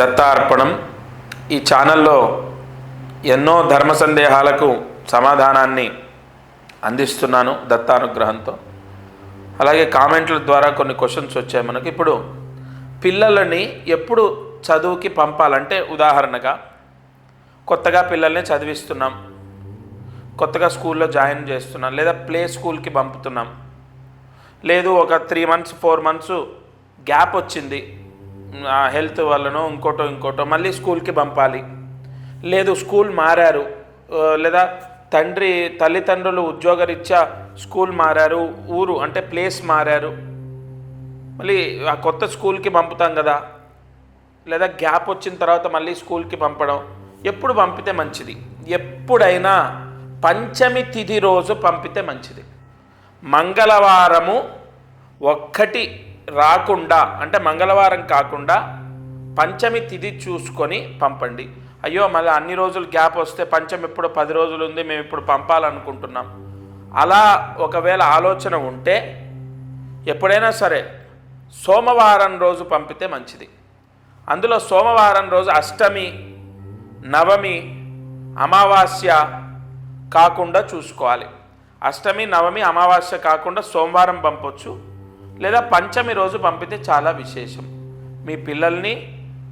దత్తార్పణం. ఈ ఛానల్లో ఎన్నో ధర్మ సందేహాలకు సమాధానాన్ని అందిస్తున్నాను దత్తానుగ్రహంతో. అలాగే కామెంట్ల ద్వారా కొన్ని క్వశ్చన్స్ వచ్చాయి మనకి. ఇప్పుడు పిల్లలని ఎప్పుడు చదువుకి పంపాలంటే, ఉదాహరణగా కొత్తగా పిల్లల్ని చదివిస్తున్నాం, కొత్తగా స్కూల్లో జాయిన్ చేస్తున్నాం, లేదా ప్లే స్కూల్కి పంపుతున్నాం, లేదు ఒక 3 months 4 months గ్యాప్ వచ్చింది, హెల్త్ వల్లనో ఇంకోటో మళ్ళీ స్కూల్కి పంపాలి, లేదు స్కూల్ మారారు, లేదా తల్లిదండ్రులు ఉద్యోగరీత్యా స్కూల్ మారారు, ఊరు అంటే ప్లేస్ మారారు, మళ్ళీ ఆ కొత్త స్కూల్కి పంపుతాం కదా, లేదా గ్యాప్ వచ్చిన తర్వాత మళ్ళీ స్కూల్కి పంపడం. ఎప్పుడు పంపితే మంచిది? ఎప్పుడైనా పంచమి తిథి రోజు పంపితే మంచిది. మంగళవారము ఒక్కటి రాకుండా, అంటే మంగళవారం కాకుండా పంచమి తిథి చూసుకొని పంపండి. అయ్యో మళ్ళీ అన్ని రోజులు గ్యాప్ వస్తే పంచమి ఇప్పుడు 10 రోజులు ఉంది, మేము ఇప్పుడు పంపాలనుకుంటున్నాం, అలా ఒకవేళ ఆలోచన ఉంటే ఎప్పుడైనా సరే సోమవారం రోజు పంపితే మంచిది. అందులో సోమవారం రోజు అష్టమి, నవమి, అమావాస్య కాకుండా చూసుకోవాలి. అష్టమి, నవమి, అమావాస్య కాకుండా సోమవారం పంపొచ్చు, లేదా పంచమి రోజు పంపితే చాలా విశేషం. మీ పిల్లల్ని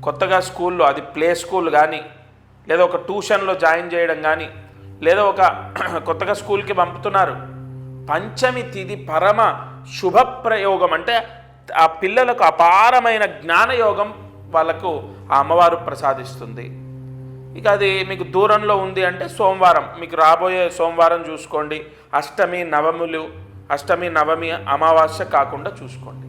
కొత్తగా స్కూల్లో, అది ప్లే స్కూల్ కానీ, లేదా ఒక ట్యూషన్లో జాయిన్ చేయడం కానీ, లేదా ఒక కొత్తగా స్కూల్కి పంపుతున్నారు, పంచమి తిథి పరమ శుభప్రయోగం. అంటే ఆ పిల్లలకు అపారమైన జ్ఞానయోగం వాళ్ళకు ఆ అమ్మవారు ప్రసాదిస్తుంది. ఇక అది మీకు దూరంలో ఉంది అంటే సోమవారం, మీకు రాబోయే సోమవారం చూసుకోండి. అష్టమి, నవమి, అమావాస్య కాకుండా చూసుకోండి.